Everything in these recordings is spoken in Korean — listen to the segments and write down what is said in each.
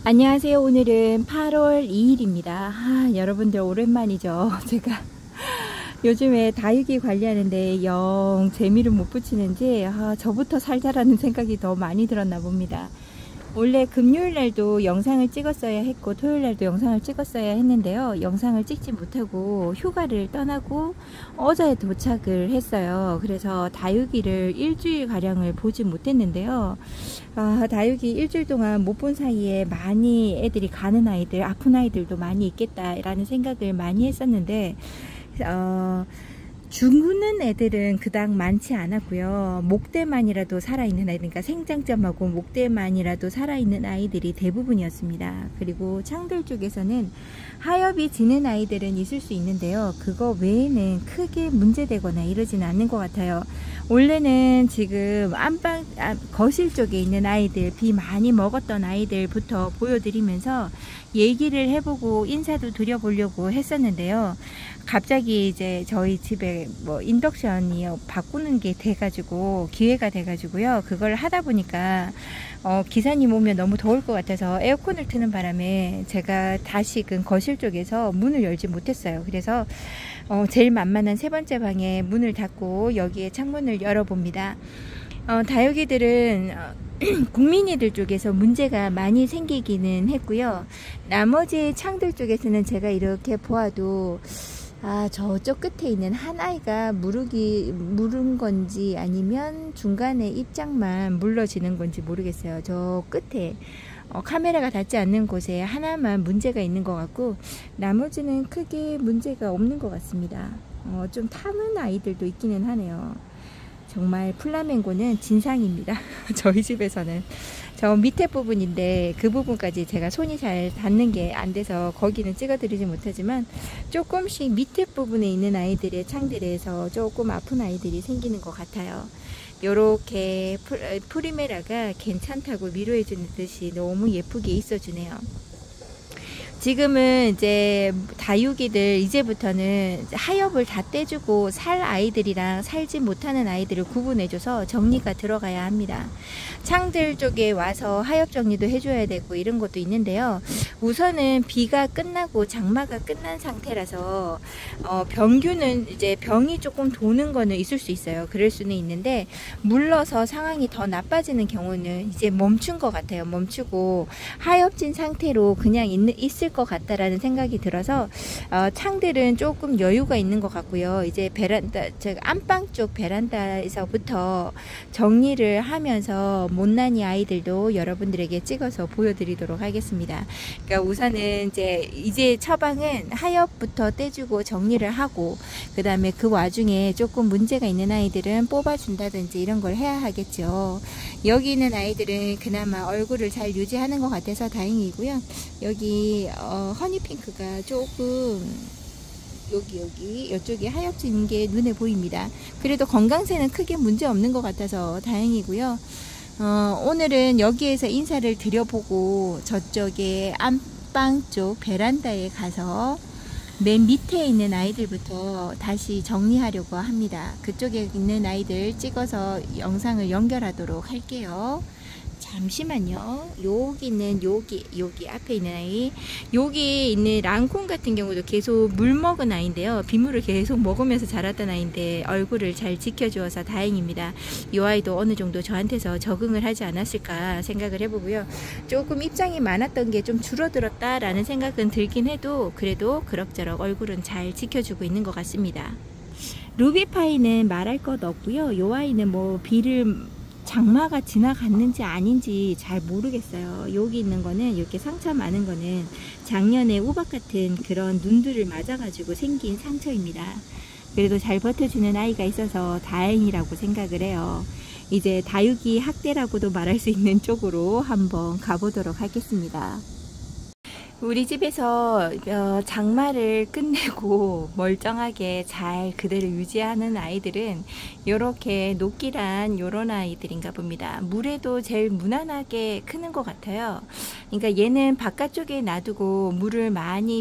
안녕하세요. 오늘은 8월 2일입니다. 여러분들 오랜만이죠. 제가 요즘에 다육이 관리하는데 영 재미를 못 붙이는지 저부터 살자라는 생각이 더 많이 들었나 봅니다. 원래 금요일 날도 영상을 찍었어야 했고 토요일 날도 영상을 찍었어야 했는데요. 영상을 찍지 못하고 휴가를 떠나고 어제 도착을 했어요. 그래서 다육이를 일주일 가량을 보지 못했는데요. 다육이 일주일 동안 못 본 사이에 많이 애들이 가는 아이들, 아픈 아이들도 많이 있겠다라는 생각을 많이 했었는데 죽는 애들은 그닥 많지 않았고요. 목대만이라도 살아있는 아이들, 그러니까 생장점하고 목대만이라도 살아있는 아이들이 대부분이었습니다. 그리고 창들 쪽에서는 하엽이 지는 아이들은 있을 수 있는데요. 그거 외에는 크게 문제되거나 이러지는 않는 것 같아요. 원래는 지금 거실 쪽에 있는 아이들, 비 많이 먹었던 아이들부터 보여드리면서 얘기를 해보고 인사도 드려보려고 했었는데요. 갑자기 이제 저희 집에 인덕션이 바꾸는 게 돼가지고 기회가 돼가지고요. 그걸 하다 보니까 기사님 오면 너무 더울 것 같아서 에어컨을 트는 바람에 제가 다시금 거실 쪽에서 문을 열지 못했어요. 그래서 제일 만만한 세 번째 방에 문을 닫고 여기에 창문을 열어봅니다. 다육이들은 국민이들 쪽에서 문제가 많이 생기기는 했고요. 나머지 창들 쪽에서는 제가 이렇게 보아도 저쪽 끝에 있는 한 아이가 물은 건지 아니면 중간에 입장만 물러지는 건지 모르겠어요. 저 끝에 카메라가 닿지 않는 곳에 하나만 문제가 있는 것 같고 나머지는 크게 문제가 없는 것 같습니다. 좀 타는 아이들도 있기는 하네요. 정말 플라멩고는 진상입니다. 저희 집에서는 저 밑에 부분인데 그 부분까지 제가 손이 잘 닿는 게 안 돼서 거기는 찍어 드리지 못하지만 조금씩 밑에 부분에 있는 아이들의 창들에서 조금 아픈 아이들이 생기는 것 같아요. 요렇게 프리메라가 괜찮다고 위로해 주는 듯이 너무 예쁘게 있어 주네요. 지금은 이제 다육이들 이제부터는 하엽을 다 떼주고 살 아이들이랑 살지 못하는 아이들을 구분해줘서 정리가 들어가야 합니다. 창들 쪽에 와서 하엽 정리도 해줘야 되고 이런 것도 있는데요. 우선은 비가 끝나고 장마가 끝난 상태라서 병균은 이제 병이 조금 도는 거는 있을 수 있어요. 그럴 수는 있는데 물러서 상황이 더 나빠지는 경우는 이제 멈춘 것 같아요. 멈추고 하엽진 상태로 그냥 있을 것 같다라는 생각이 들어서 창들은 조금 여유가 있는 것 같고요. 이제 베란다, 안방 쪽 베란다에서부터 정리를 하면서 못난이 아이들도 여러분들에게 찍어서 보여드리도록 하겠습니다. 그러니까 우선은 이제 처방은 하엽부터 떼주고 정리를 하고 그 다음에 그 와중에 조금 문제가 있는 아이들은 뽑아준다든지 이런 걸 해야 하겠죠. 여기 있는 아이들은 그나마 얼굴을 잘 유지하는 것 같아서 다행이고요. 여기 허니핑크가 조금 이쪽에 하엽진 게 눈에 보입니다. 그래도 건강세는 크게 문제 없는 것 같아서 다행이고요. 오늘은 여기에서 인사를 드려보고 저쪽에 안방 쪽 베란다에 가서 맨 밑에 있는 아이들부터 다시 정리하려고 합니다. 그쪽에 있는 아이들 찍어서 영상을 연결하도록 할게요. 잠시만요. 여기 앞에 있는 아이, 여기 있는 랑콩 같은 경우도 계속 물 먹은 아이인데요. 빗물을 계속 먹으면서 자랐던 아이인데 얼굴을 잘 지켜주어서 다행입니다. 이 아이도 어느 정도 저한테서 적응을 하지 않았을까 생각을 해보고요. 조금 입장이 많았던 게 좀 줄어들었다 라는 생각은 들긴 해도 그래도 그럭저럭 얼굴은 잘 지켜주고 있는 것 같습니다. 루비파이는 말할 것 없고요. 이 아이는 장마가 지나갔는지 아닌지 잘 모르겠어요. 여기 있는 거는 이렇게 상처 많은 거는 작년에 우박 같은 그런 눈들을 맞아가지고 생긴 상처입니다. 그래도 잘 버텨주는 아이가 있어서 다행이라고 생각을 해요. 이제 다육이 학대라고도 말할 수 있는 쪽으로 한번 가보도록 하겠습니다. 우리 집에서 장마를 끝내고 멀쩡하게 잘 그대로 유지하는 아이들은 이렇게 녹기란 요런 아이들인가 봅니다. 물에도 제일 무난하게 크는 것 같아요. 그러니까 얘는 바깥쪽에 놔두고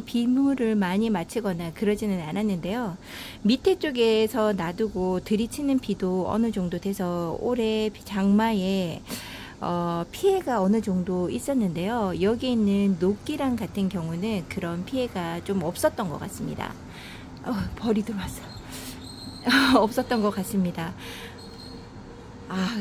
빗물을 많이 맞추거나 그러지는 않았는데요. 밑에 쪽에서 놔두고 들이치는 비도 어느 정도 돼서 올해 장마에 피해가 어느 정도 있었는데요. 여기 있는 녹기랑 같은 경우는 그런 피해가 좀 없었던 것 같습니다. 벌이 들어왔어. 없었던 것 같습니다.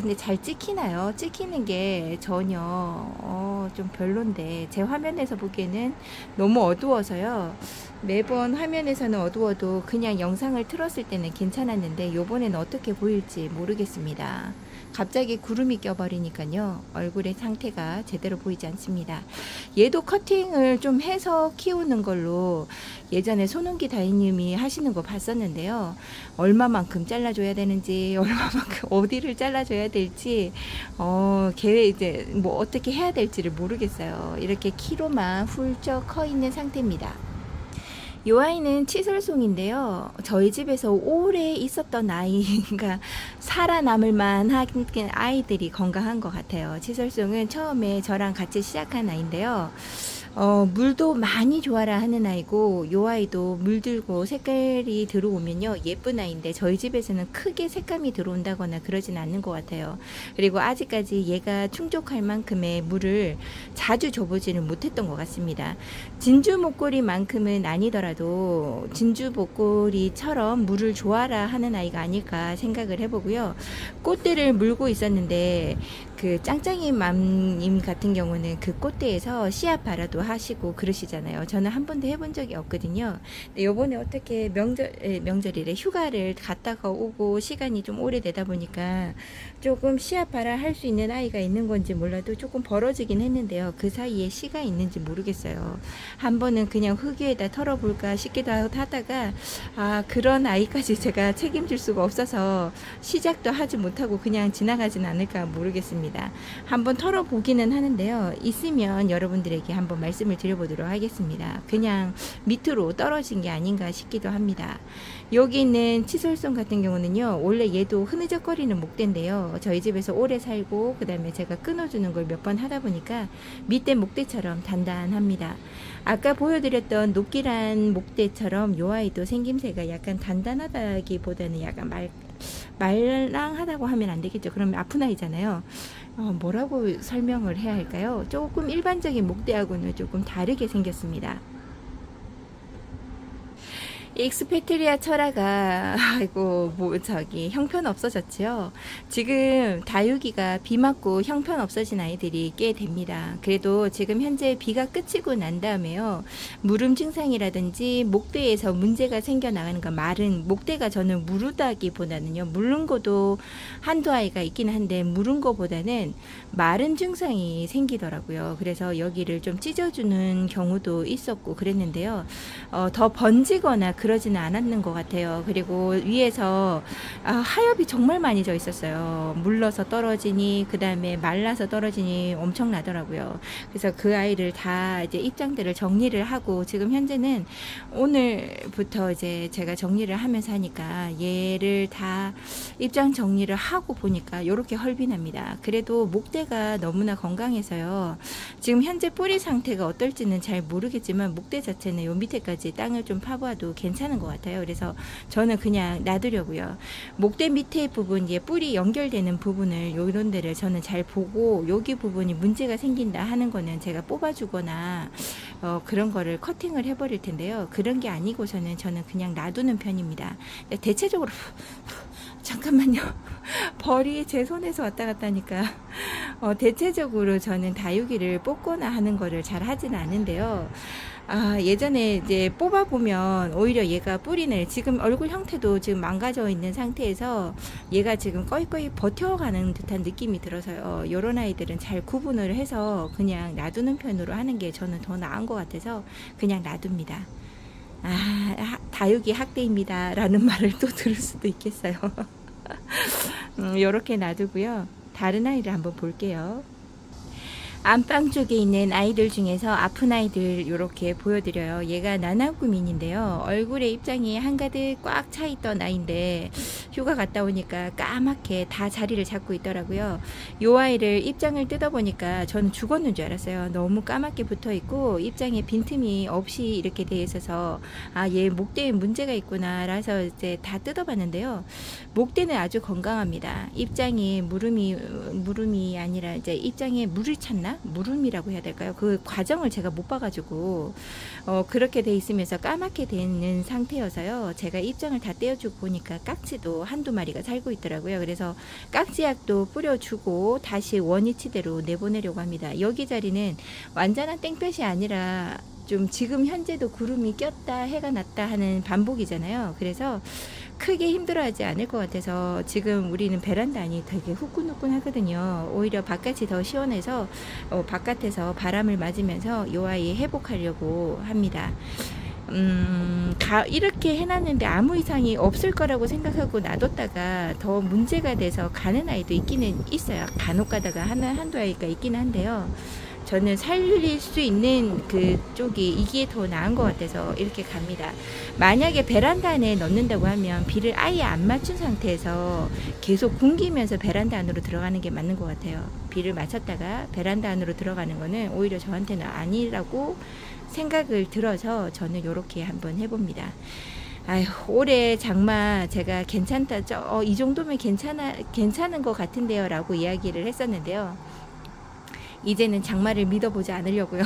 근데 잘 찍히나요? 찍히는 게 전혀 좀 별론데 제 화면에서 보기에는 너무 어두워서요. 매번 화면에서는 어두워도 그냥 영상을 틀었을 때는 괜찮았는데 요번엔 어떻게 보일지 모르겠습니다. 갑자기 구름이 껴버리니까요, 얼굴의 상태가 제대로 보이지 않습니다. 얘도 커팅을 좀 해서 키우는 걸로 예전에 손흥기 다이님이 하시는 거 봤었는데요. 얼마만큼 잘라줘야 되는지, 얼마만큼 어디를 잘라줘야 될지, 계획 이제 뭐 어떻게 해야 될지를 모르겠어요. 이렇게 키로만 훌쩍 커 있는 상태입니다. 이 아이는 치설송인데요. 저희 집에서 오래 있었던 아이가 살아남을 만한 아이들이 건강한 것 같아요. 치설송은 처음에 저랑 같이 시작한 아이인데요. 물도 많이 좋아라 하는 아이고, 요 아이도 물들고 색깔이 들어오면요 예쁜 아이인데 저희 집에서는 크게 색감이 들어온다거나 그러진 않는 것 같아요. 그리고 아직까지 얘가 충족할 만큼의 물을 자주 줘보지는 못했던 것 같습니다. 진주 목걸이만큼은 아니더라도 진주 목걸이처럼 물을 좋아라 하는 아이가 아닐까 생각을 해보고요. 꽃대를 물고 있었는데 그 짱짱이 맘님 같은 경우는 그 꽃대에서 씨앗 발화도 하시고 그러시잖아요. 저는 한 번도 해본 적이 없거든요. 근데 요번에 어떻게 명절이래 휴가를 갔다가 오고 시간이 좀 오래되다 보니까 조금 씨앗 발화할 수 있는 아이가 있는 건지 몰라도 조금 벌어지긴 했는데요. 그 사이에 씨가 있는지 모르겠어요. 한 번은 그냥 흙 위에다 털어볼까 싶기도 하다가 그런 아이까지 제가 책임질 수가 없어서 시작도 하지 못하고 그냥 지나가진 않을까 모르겠습니다. 한번 털어보기는 하는데요. 있으면 여러분들에게 한번 말씀을 드려보도록 하겠습니다. 그냥 밑으로 떨어진 게 아닌가 싶기도 합니다. 여기 있는 치솔송 같은 경우는요, 원래 얘도 흐느적거리는 목대인데요. 저희 집에서 오래 살고 그 다음에 제가 끊어주는 걸 몇 번 하다 보니까 밑대 목대처럼 단단합니다. 아까 보여드렸던 녹기란 목대처럼 요 아이도 생김새가 약간 단단하다기보다는 약간 말랑하다고 하면 안 되겠죠. 그러면 아픈 아이잖아요. 뭐라고 설명을 해야 할까요? 조금 일반적인 목대하고는 조금 다르게 생겼습니다. 익스페트리아 철화가 형편 없어졌죠. 지금 다육이가 비 맞고 형편 없어진 아이들이 꽤 됩니다. 그래도 지금 현재 비가 그치고 난 다음에요, 무름 증상이라든지 목대에서 문제가 생겨나가는 거, 마른 목대가 저는 무르다기보다는요, 무른 거도 한두 아이가 있긴 한데 무른 거보다는 마른 증상이 생기더라고요. 그래서 여기를 좀 찢어주는 경우도 있었고 그랬는데요. 더 번지거나 그러지는 않았는 것 같아요. 그리고 위에서 하엽이 정말 많이 져 있었어요. 물러서 떨어지니 그 다음에 말라서 떨어지니 엄청나더라고요. 그래서 그 아이를 다 이제 입장들을 정리를 하고, 지금 현재는 오늘부터 이제 제가 정리를 하면서 하니까 얘를 다 입장 정리를 하고 보니까 이렇게 헐빈합니다. 그래도 목대가 너무나 건강해서요, 지금 현재 뿌리 상태가 어떨지는 잘 모르겠지만 목대 자체는 요 밑에까지 땅을 좀 파봐도 괜찮은 것 같아요. 그래서 저는 그냥 놔두려고요. 목대 밑에 부분, 뿌리 연결되는 부분을 요런 데를 저는 잘 보고, 여기 부분이 문제가 생긴다 하는 거는 제가 뽑아주거나 그런 거를 커팅을 해버릴 텐데요. 그런 게 아니고서는 저는 그냥 놔두는 편입니다. 대체적으로 잠깐만요. 벌이 제 손에서 왔다 갔다 하니까 대체적으로 저는 다육이를 뽑거나 하는 거를 잘 하지는 않은데요. 예전에 이제 뽑아보면 오히려 얘가 뿌리를, 지금 얼굴 형태도 지금 망가져 있는 상태에서 얘가 지금 꺼이꺼이 버텨가는 듯한 느낌이 들어서요, 요런 아이들은 잘 구분을 해서 그냥 놔두는 편으로 하는 게 저는 더 나은 것 같아서 그냥 놔둡니다. 다육이 학대입니다 라는 말을 또 들을 수도 있겠어요. 요렇게 놔두고요. 다른 아이를 한번 볼게요. 안방 쪽에 있는 아이들 중에서 아픈 아이들 이렇게 보여드려요. 얘가 나나꾸민인데요. 얼굴에 입장이 한가득 꽉 차 있던 아이인데 휴가 갔다 오니까 까맣게 다 자리를 잡고 있더라고요. 이 아이를 입장을 뜯어보니까 저는 죽었는 줄 알았어요. 너무 까맣게 붙어 있고 입장에 빈틈이 없이 이렇게 돼 있어서 아, 얘 목대에 문제가 있구나 라서 이제 다 뜯어봤는데요. 목대는 아주 건강합니다. 입장이 물음이 아니라 이제 입장에 물을 찼나? 물음이라고 해야 될까요? 그 과정을 제가 못 봐가지고 그렇게 돼 있으면서 까맣게 되는 상태여서요. 제가 입장을 다 떼어주고 보니까 깍지도 한두 마리가 살고 있더라고요. 그래서 깍지약도 뿌려주고 다시 원위치대로 내보내려고 합니다. 여기 자리는 완전한 땡볕이 아니라 좀 지금 현재도 구름이 꼈다 해가 났다 하는 반복이잖아요. 그래서 크게 힘들어하지 않을 것 같아서 지금 우리는 베란다 안이 되게 후끈후끈 하거든요. 오히려 바깥이 더 시원해서 바깥에서 바람을 맞으면서 이 아이 회복하려고 합니다. 이렇게 해놨는데 아무 이상이 없을 거라고 생각하고 놔뒀다가 더 문제가 돼서 가는 아이도 있기는 있어요. 간혹 가다가 한두 아이가 있긴 한데요. 저는 살릴 수 있는 그쪽이 이게 더 나은 것 같아서 이렇게 갑니다. 만약에 베란다 안에 넣는다고 하면 비를 아예 안 맞춘 상태에서 계속 굶기면서 베란다 안으로 들어가는 게 맞는 것 같아요. 비를 맞췄다가 베란다 안으로 들어가는 거는 오히려 저한테는 아니라고 생각을 들어서 저는 이렇게 한번 해봅니다. 아휴, 올해 장마 제가 괜찮다, 이 정도면 괜찮은 것 같은데요 라고 이야기를 했었는데요. 이제는 장마를 믿어보지 않으려고요.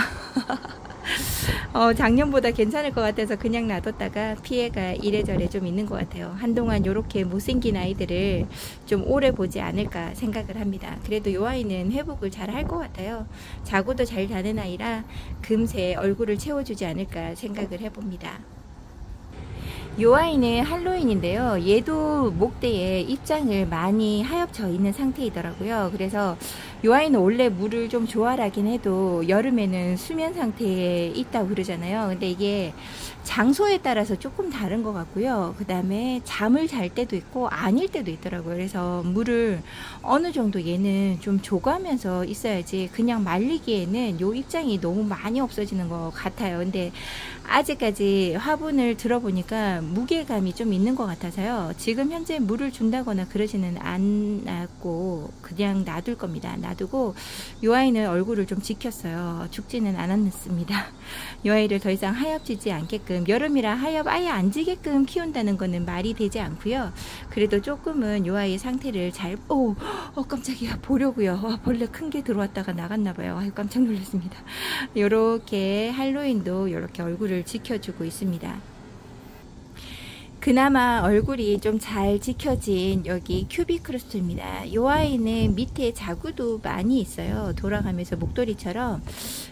작년보다 괜찮을 것 같아서 그냥 놔뒀다가 피해가 이래저래 좀 있는 것 같아요. 한동안 이렇게 못생긴 아이들을 좀 오래 보지 않을까 생각을 합니다. 그래도 이 아이는 회복을 잘 할 것 같아요. 자고도 잘 자는 아이라 금세 얼굴을 채워주지 않을까 생각을 해봅니다. 이 아이는 할로윈인데요. 얘도 목대에 입장을 많이 하엽져 있는 상태이더라고요. 그래서 이 아이는 원래 물을 좀 좋아하긴 해도 여름에는 수면 상태에 있다고 그러잖아요. 근데 이게 장소에 따라서 조금 다른 것 같고요. 그 다음에 잠을 잘 때도 있고 아닐 때도 있더라고요. 그래서 물을 어느 정도 얘는 좀 줘가면서 있어야지 그냥 말리기에는 요 입장이 너무 많이 없어지는 것 같아요. 근데 아직까지 화분을 들어보니까 무게감이 좀 있는 것 같아서요. 지금 현재 물을 준다거나 그러지는 않았고 그냥 놔둘 겁니다. 놔두고 이 아이는 얼굴을 좀 지켰어요. 죽지는 않았습니다. 이 아이를 더 이상 하엽지지 않게끔, 여름이라 하엽 아예 안 지게끔 키운다는 거는 말이 되지 않고요. 그래도 조금은 이 아이의 상태를 잘 깜짝이야 보려고요. 벌레 큰 게 들어왔다가 나갔나봐요. 아유, 깜짝 놀랐습니다. 요렇게 할로윈도 이렇게 얼굴을 지켜주고 있습니다. 그나마 얼굴이 좀 잘 지켜진 여기 큐비크루스입니다. 이 아이는 밑에 자구도 많이 있어요. 돌아가면서 목도리처럼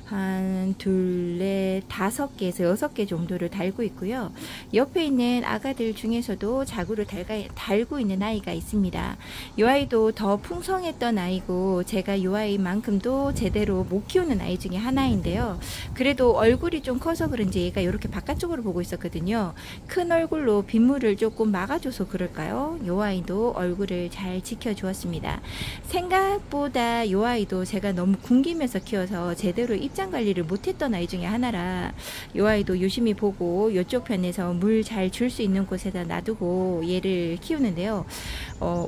한 둘, 넷, 5개에서 6개 정도를 달고 있고요. 옆에 있는 아가들 중에서도 자구를 달고 있는 아이가 있습니다. 이 아이도 더 풍성했던 아이고 제가 이 아이만큼도 제대로 못 키우는 아이 중에 하나인데요. 그래도 얼굴이 좀 커서 그런지 얘가 이렇게 바깥쪽으로 보고 있었거든요. 큰 얼굴로 빗물을 조금 막아줘서 그럴까요? 이 아이도 얼굴을 잘 지켜주었습니다. 생각보다 이 아이도 제가 너무 굶기면서 키워서 제대로 입장 관리를 못했던 아이 중에 하나라 이 아이도 유심히 보고 이쪽 편에서 물 잘 줄 수 있는 곳에다 놔두고 얘를 키우는데요.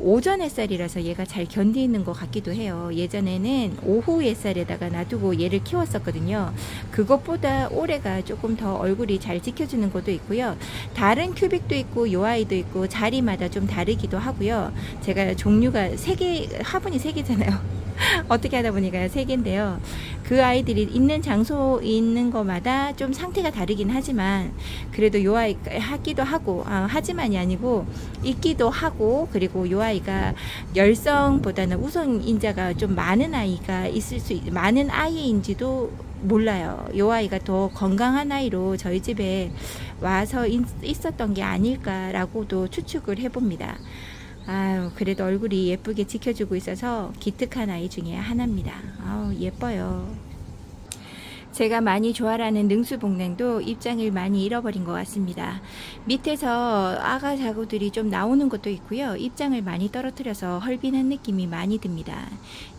오전 햇살이라서 얘가 잘 견디는 것 같기도 해요. 예전에는 오후 햇살에다가 놔두고 얘를 키웠었거든요. 그것보다 올해가 조금 더 얼굴이 잘 지켜주는 것도 있고요. 다른 큐빅도 있고 이 아이도 있고 자리마다 좀 다르기도 하고요. 제가 종류가 3개, 화분이 3개잖아요. 어떻게 하다 보니까 3개인데요. 그 아이들이 있는 장소 있는 것마다 좀 상태가 다르긴 하지만 그래도 요 아이 하기도 하고 하지만이 아니고 있기도 하고, 그리고 요 아이가 열성보다는 우선인자가 좀 많은 아이가 많은 아이인지도 몰라요. 요 아이가 더 건강한 아이로 저희 집에 와서 있었던 게 아닐까라고도 추측을 해봅니다. 아유, 그래도 얼굴이 예쁘게 지켜주고 있어서 기특한 아이 중에 하나입니다. 아우, 예뻐요. 제가 많이 좋아하는 능수복랭도 입장을 많이 잃어버린 것 같습니다. 밑에서 아가 자구들이 좀 나오는 것도 있고요. 입장을 많이 떨어뜨려서 헐빈한 느낌이 많이 듭니다.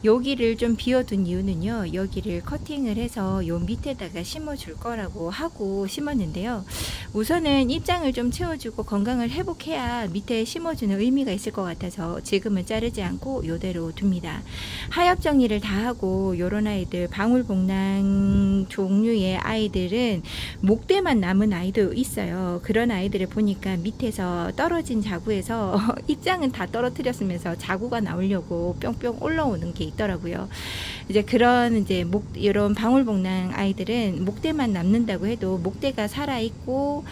여기를 좀 비워둔 이유는요. 여기를 커팅을 해서 요 밑에다가 심어줄 거라고 하고 심었는데요. 우선은 입장을 좀 채워주고 건강을 회복해야 밑에 심어주는 의미가 있을 것 같아서 지금은 자르지 않고 요대로 둡니다. 하엽 정리를 다 하고 요런 아이들 방울복랑 종류의 아이들은 목대만 남은 아이도 있어요. 그런 아이들을 보니까 밑에서 떨어진 자구에서 입장은 다 떨어뜨렸으면서 자구가 나오려고 뿅뿅 올라오는 게 있더라고요. 이제 그런 이제 이런 방울복랑 아이들은 목대만 남는다고 해도 목대가 살아 있고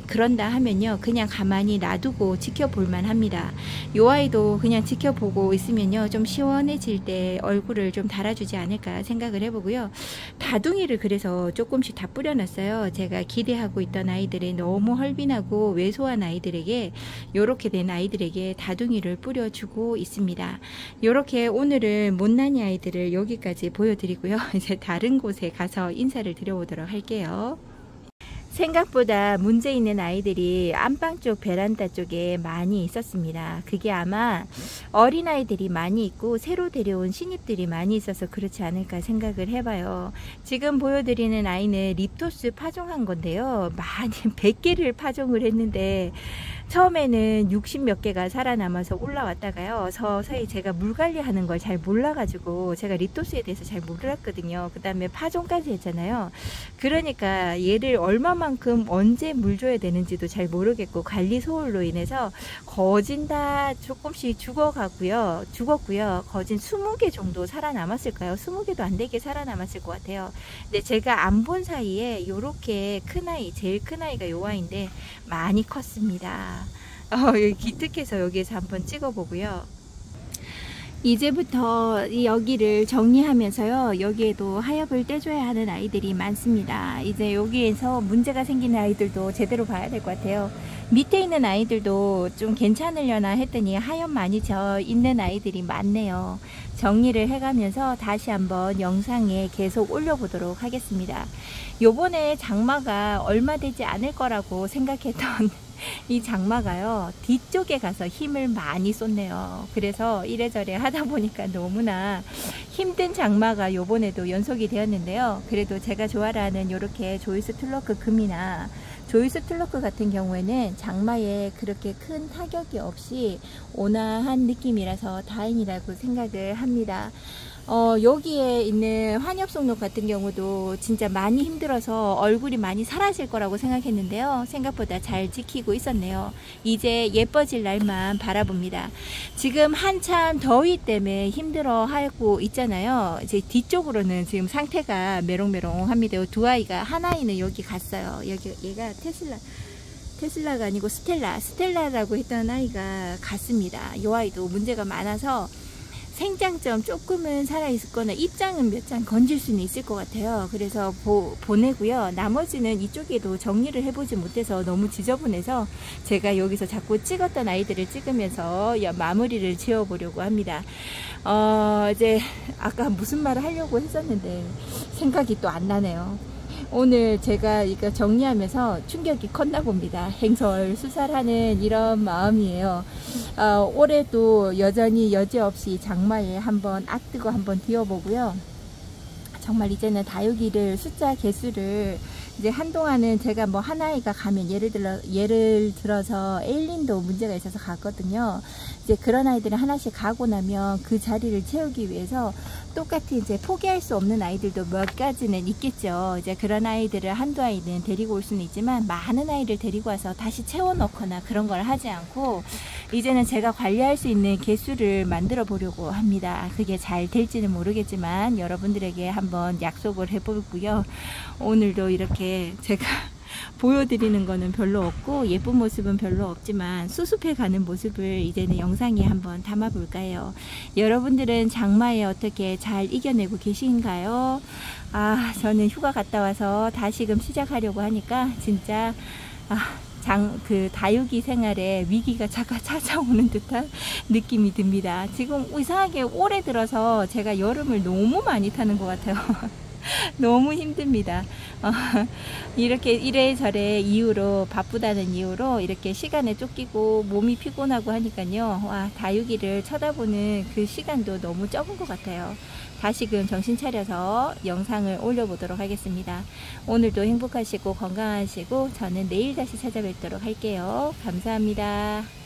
그런다 하면요, 그냥 가만히 놔두고 지켜볼만 합니다. 요 아이도 그냥 지켜보고 있으면요, 좀 시원해질 때 얼굴을 좀 달아주지 않을까 생각을 해보고요. 다둥이를 그래서 조금씩 다 뿌려놨어요. 제가 기대하고 있던 아이들이 너무 헐빈하고 왜소한 아이들에게, 요렇게 된 아이들에게 다둥이를 뿌려주고 있습니다. 요렇게 오늘은 못난이 아이들을 여기까지 보여드리고요. 이제 다른 곳에 가서 인사를 드려보도록 할게요. 생각보다 문제 있는 아이들이 안방 쪽 베란다 쪽에 많이 있었습니다. 그게 아마 어린아이들이 많이 있고 새로 데려온 신입들이 많이 있어서 그렇지 않을까 생각을 해봐요. 지금 보여드리는 아이는 립토스 파종한 건데요. 많이 100개를 파종을 했는데 처음에는 60 몇 개가 살아남아서 올라왔다가요, 서서히 제가 물 관리하는 걸 잘 몰라가지고 제가 립토스에 대해서 잘 몰랐거든요. 그 다음에 파종까지 했잖아요. 그러니까 얘를 얼마만큼 언제 물 줘야 되는지도 잘 모르겠고 관리 소홀로 인해서 거진 다 조금씩 죽었고요. 거진 20개 정도 살아남았을까요? 20개도 안 되게 살아남았을 것 같아요. 근데 제가 안 본 사이에 요렇게 큰 아이, 제일 큰 아이가 요 아이인데 많이 컸습니다. 여기 기특해서 여기에서 한번 찍어 보고요. 이제부터 여기를 정리하면서요, 여기에도 하엽을 떼줘야 하는 아이들이 많습니다. 이제 여기에서 문제가 생기는 아이들도 제대로 봐야 될 것 같아요. 밑에 있는 아이들도 좀 괜찮으려나 했더니 하엽 많이 져 있는 아이들이 많네요. 정리를 해가면서 다시 한번 영상에 계속 올려보도록 하겠습니다. 요번에 장마가 얼마 되지 않을 거라고 생각했던 이 장마가요, 뒤쪽에 가서 힘을 많이 쏟네요. 그래서 이래저래 하다 보니까 너무나 힘든 장마가 요번에도 연속이 되었는데요. 그래도 제가 좋아하는 요렇게 조이스 툴러크 금이나 조이스 툴러크 같은 경우에는 장마에 그렇게 큰 타격이 없이 온화한 느낌이라서 다행이라고 생각을 합니다. 여기에 있는 환엽송록 같은 경우도 진짜 많이 힘들어서 얼굴이 많이 사라질 거라고 생각했는데요. 생각보다 잘 지키고 있었네요. 이제 예뻐질 날만 바라봅니다. 지금 한참 더위 때문에 힘들어하고 있잖아요. 이제 뒤쪽으로는 지금 상태가 메롱메롱합니다. 두 아이가, 한 아이는 여기 갔어요. 얘가 테슬라가 아니고 스텔라라고 했던 아이가 갔습니다. 이 아이도 문제가 많아서 생장점 조금은 살아있을 거나 입장은 몇 장 건질 수는 있을 것 같아요. 그래서 보내고요. 나머지는 이쪽에도 정리를 해보지 못해서 너무 지저분해서 제가 여기서 자꾸 찍었던 아이들을 찍으면서 마무리를 지어보려고 합니다. 이제 아까 무슨 말을 하려고 했었는데 생각이 또 안 나네요. 오늘 제가 이거 정리하면서 충격이 컸나 봅니다. 행설수설하는 이런 마음이에요. 올해도 여전히 여지없이 장마에 한번 뜨고 한번 뛰어보고요. 정말 이제는 다육이를 숫자 개수를 이제 한동안은 제가 뭐 하나이가 가면 예를 들어서 에일린도 문제가 있어서 갔거든요. 이제 그런 아이들이 하나씩 가고 나면 그 자리를 채우기 위해서 똑같이 이제 포기할 수 없는 아이들도 몇 가지는 있겠죠. 이제 그런 아이들을 한두 아이는 데리고 올 수는 있지만 많은 아이를 데리고 와서 다시 채워 넣거나 그런 걸 하지 않고 이제는 제가 관리할 수 있는 개수를 만들어 보려고 합니다. 그게 잘 될지는 모르겠지만 여러분들에게 한번 약속을 해보고요. 오늘도 이렇게 제가 보여드리는 거는 별로 없고 예쁜 모습은 별로 없지만 수습해 가는 모습을 이제는 영상에 한번 담아 볼까요? 여러분들은 장마에 어떻게 잘 이겨내고 계신가요? 저는 휴가 갔다 와서 다시금 시작하려고 하니까 진짜 그 다육이 생활에 위기가 잠깐 찾아오는 듯한 느낌이 듭니다. 지금 이상하게 올해 들어서 제가 여름을 너무 많이 타는 것 같아요. 너무 힘듭니다. 이렇게 이래저래 이유로, 바쁘다는 이유로 이렇게 시간에 쫓기고 몸이 피곤하고 하니까요. 와, 다육이를 쳐다보는 그 시간도 너무 적은 것 같아요. 다시금 정신 차려서 영상을 올려보도록 하겠습니다. 오늘도 행복하시고 건강하시고 저는 내일 다시 찾아뵙도록 할게요. 감사합니다.